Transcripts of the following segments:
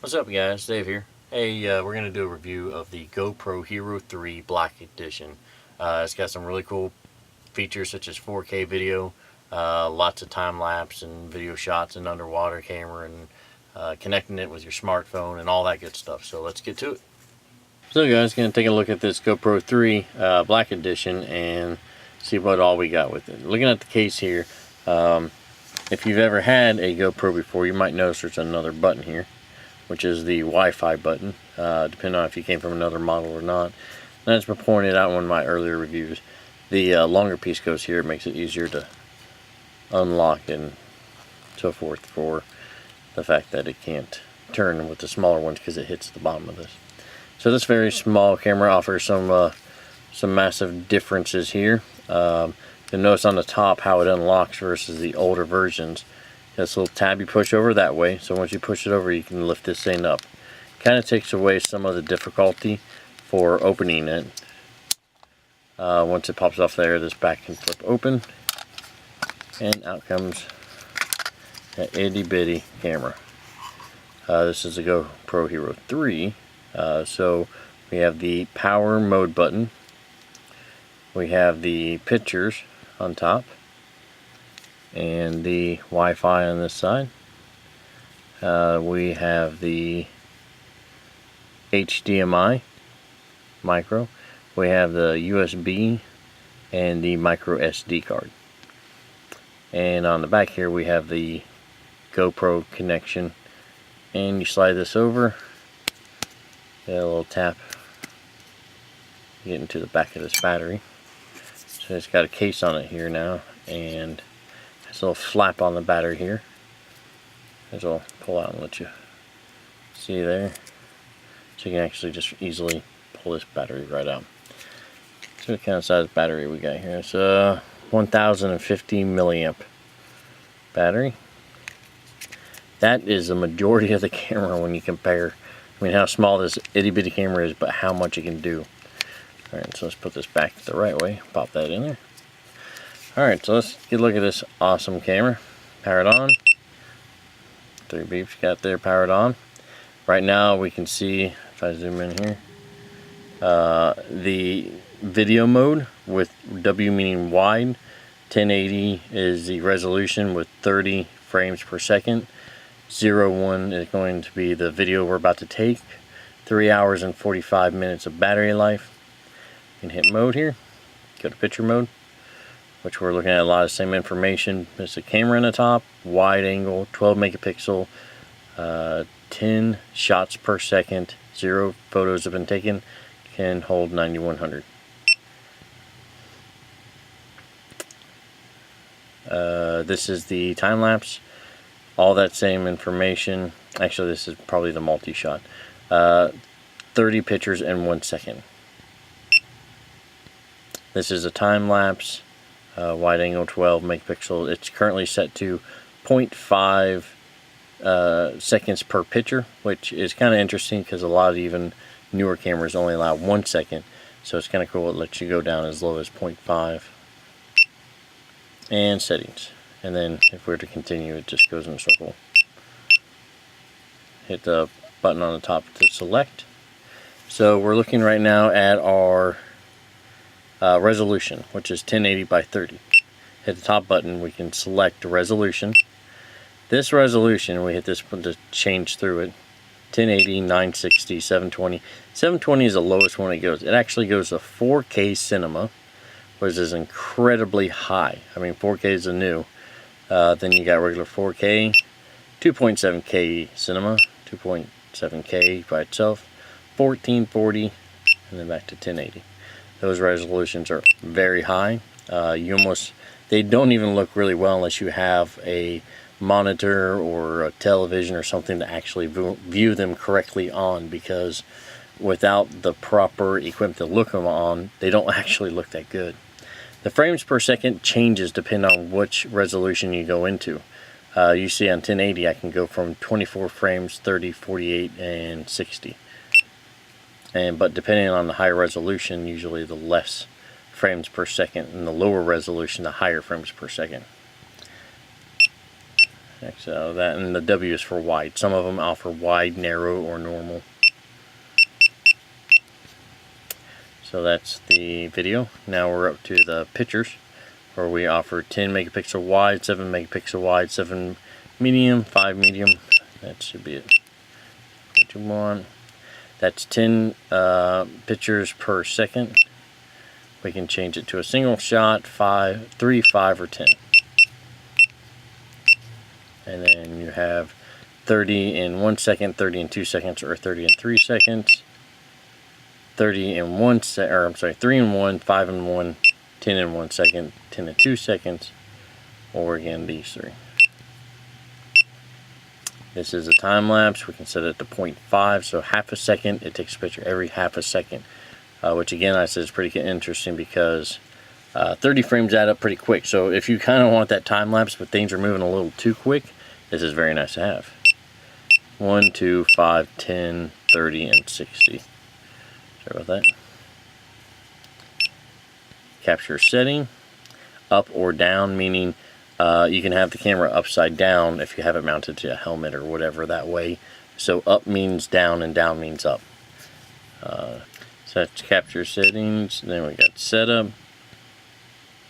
What's up guys, Dave here. Hey, we're going to do a review of the GoPro Hero 3 Black Edition. It's got some really cool features such as 4K video, lots of time-lapse and video shots and underwater camera, and connecting it with your smartphone and all that good stuff. So let's get to it. So guys, going to take a look at this GoPro 3 Black Edition and see what all we got with it. Looking at the case here, if you've ever had a GoPro before, you might notice there's another button here, which is the Wi-Fi button, depending on if you came from another model or not. And that's been pointed out in one of my earlier reviews. The longer piece goes here. It makes it easier to unlock and so forth for the fact that it can't turn with the smaller ones because it hits the bottom of this. So this very small camera offers some massive differences here. You'll notice on the top how it unlocks versus the older versions. This little tab you push over that way, so once you push it over you can lift this thing up. Kind of takes away some of the difficulty for opening it. Once it pops off there, this back can flip open and out comes that itty bitty camera. This is a GoPro Hero 3, so we have the power mode button, we have the pictures on top, and the Wi-Fi on this side. We have the HDMI micro, we have the USB and the micro SD card, and on the back here we have the GoPro connection, and you slide this over, get a little tap, get into the back of this battery. So it's got a case on it here now, and there's a little flap on the battery here. This will pull out and let you see there. So you can actually just easily pull this battery right out. So what kind of size battery we got here? It's a 1050 milliamp battery. That is the majority of the camera when you compare, I mean, how small this itty bitty camera is, but how much it can do. Alright, so let's put this back the right way, pop that in there. Alright, so let's get a look at this awesome camera. Powered on. 3 beeps got there, powered on. Right now we can see, if I zoom in here, the video mode with W meaning wide. 1080 is the resolution with 30 frames per second. 01 is going to be the video we're about to take. 3 hours and 45 minutes of battery life. You can hit mode here, go to picture mode, which we're looking at a lot of the same information. There's a camera in the top, wide angle, 12 megapixel, 10 shots per second, 0 photos have been taken, can hold 9100. This is the time lapse, all that same information. Actually, this is probably the multi-shot. 30 pictures in 1 second. This is a time lapse. Wide angle 12 megapixel. It's currently set to 0.5 seconds per picture, which is kind of interesting because a lot of even newer cameras only allow 1 second, so it's kind of cool. It lets you go down as low as 0.5. And settings, and then if we were to continue, it just goes in a circle. Hit the button on the top to select. So we're looking right now at our resolution, which is 1080 by 30. Hit the top button, we can select the resolution. This resolution, we hit this one to change through it. 1080, 960, 720. 720 is the lowest one it goes. It actually goes to 4K cinema, which is incredibly high. I mean, 4K is the new. Then you got regular 4K, 2.7K cinema, 2.7K by itself, 1440, and then back to 1080. Those resolutions are very high. They don't even look really well unless you have a monitor or a television or something to actually view them correctly on, because without the proper equipment to look them on, they don't actually look that good. The frames per second changes depending on which resolution you go into. You see on 1080 I can go from 24 frames, 30, 48, and 60. But depending on the higher resolution, usually the less frames per second, and the lower resolution, the higher frames per second. Exit out of that, and the W is for wide. Some of them offer wide, narrow, or normal. So that's the video. Now we're up to the pictures, where we offer 10 megapixel wide, 7 megapixel wide, 7 medium, 5 medium. That should be it. What you want. That's 10 pictures per second. We can change it to a single shot, 5, 3, 5, or 10. And then you have 30 in 1 second, 30 in 2 seconds, or 30 in 3 seconds. 30 in 1 sec, or I'm sorry, 3 in 1, 5 in 1, 10 in 1 second, 10 in 2 seconds, or again these three. This is a time lapse. We can set it to 0.5, so half a second. It takes a picture every half a second, which again I said is pretty interesting because 30 frames add up pretty quick. So if you kind of want that time lapse but things are moving a little too quick, this is very nice to have. 1, 2, 5, 10, 30, and 60. Sorry about that. Capture setting, up or down, meaning you can have the camera upside down if you have it mounted to a helmet or whatever that way. So up means down and down means up. So that's capture settings. Then we got setup.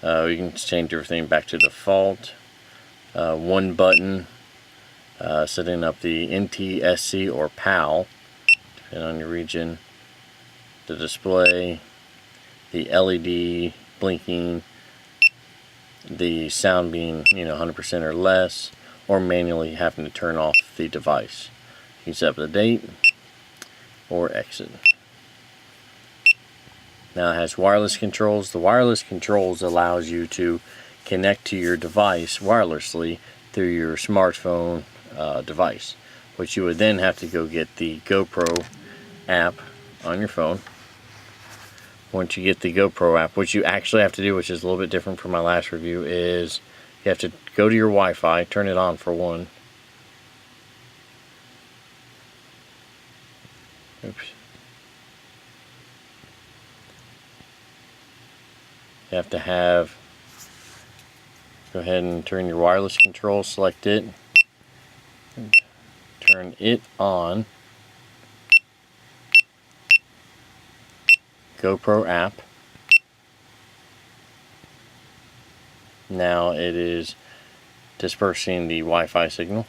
We can change everything back to default. One button. Setting up the NTSC or PAL, depending on your region. The display, the LED blinking, the sound being 100% or less, or manually having to turn off the device. You can set up the date or exit. Now it has wireless controls. The wireless controls allows you to connect to your device wirelessly through your smartphone device, which you would then have to go get the GoPro app on your phone. Once you get the GoPro app, what you actually have to do, which is a little bit different from my last review, is you have to go to your Wi-Fi, turn it on for one. Oops. You have to go ahead and turn your wireless control, select it, turn it on. GoPro app. Now it is dispersing the Wi-Fi signal.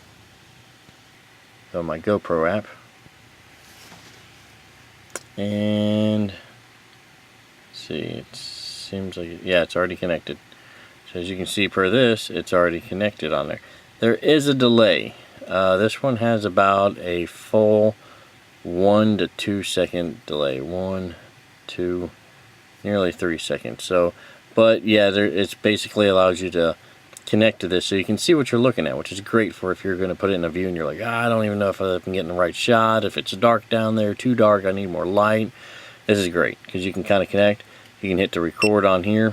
So my GoPro app. And see, it seems like it's already connected. So as you can see per this, it's already connected on there. There is a delay. This one has about a full 1 to 2 second delay. 1, 2, nearly 3 seconds. So, but yeah, it's basically allows you to connect to this so you can see what you're looking at, which is great for if you're going to put it in a view and you're like, I don't even know if I'm getting the right shot. If it's dark down there, too dark, I need more light. This is great because you can kind of connect. You can hit the record on here.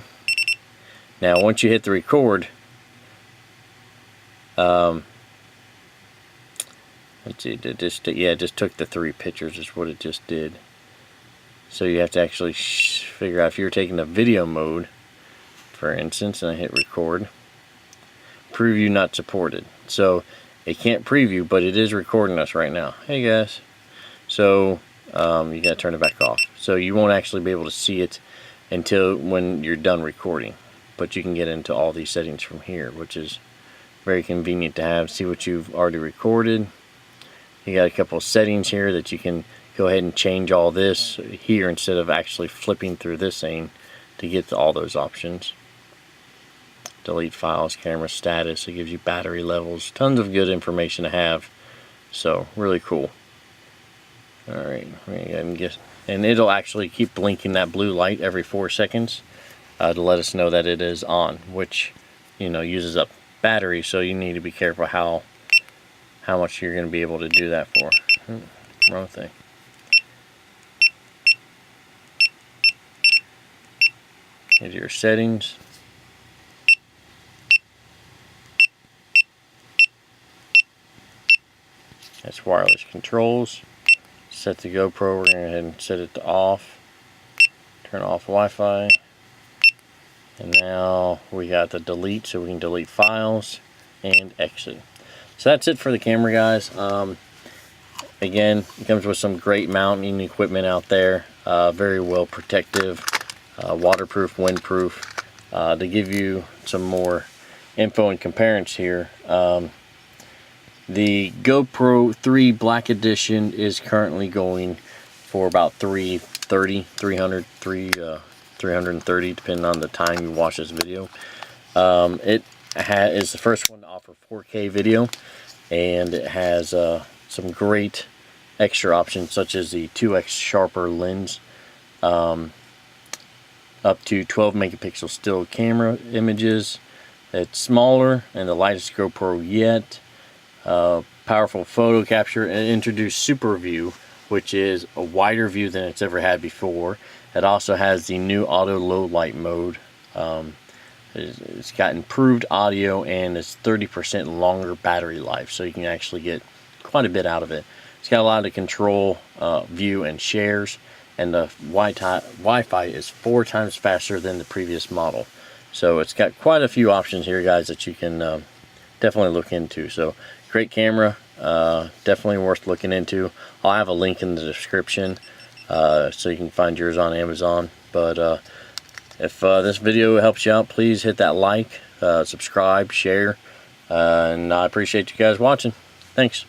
Now, once you hit the record, let's see, it just took the 3 pictures is what it just did. So you have to actually figure out if you're taking the video mode, for instance, and I hit record. Preview not supported. So it can't preview, but it is recording us right now. Hey guys. So you gotta turn it back off. So you won't actually be able to see it until when you're done recording. But you can get into all these settings from here, which is very convenient to have. See what you've already recorded. You got a couple of settings here that you can go ahead and change all this here instead of actually flipping through this thing to get to all those options. Delete files, camera status, it gives you battery levels, tons of good information to have. So really cool. Alright, and it'll actually keep blinking that blue light every 4 seconds to let us know that it is on, which uses up battery, so you need to be careful how much you're going to be able to do that for. Wrong thing. Here's your settings. That's wireless controls. Set the GoPro, we're going to go ahead and set it to off. Turn off Wi-Fi. And now we got the delete, so we can delete files and exit. So that's it for the camera, guys. Again, it comes with some great mounting equipment out there, very well protective, waterproof, windproof. To give you some more info and comparisons here, the GoPro 3 Black Edition is currently going for about $330, $330, depending on the time you watch this video. It is the first one to offer 4K video, and it has some great extra options such as the 2x sharper lens, up to 12 megapixel still camera images. It's smaller and the lightest GoPro yet. Powerful photo capture, and introduced Super View, which is a wider view than it's ever had before. It also has the new auto low light mode. It's got improved audio, and it's 30% longer battery life, so you can actually get quite a bit out of it. It's got a lot of control, view, and shares, and the Wi-Fi is 4 times faster than the previous model. So it's got quite a few options here, guys, that you can definitely look into. So great camera, definitely worth looking into. I'll have a link in the description so you can find yours on Amazon. But if this video helps you out, please hit that like, subscribe, share, and I appreciate you guys watching. Thanks.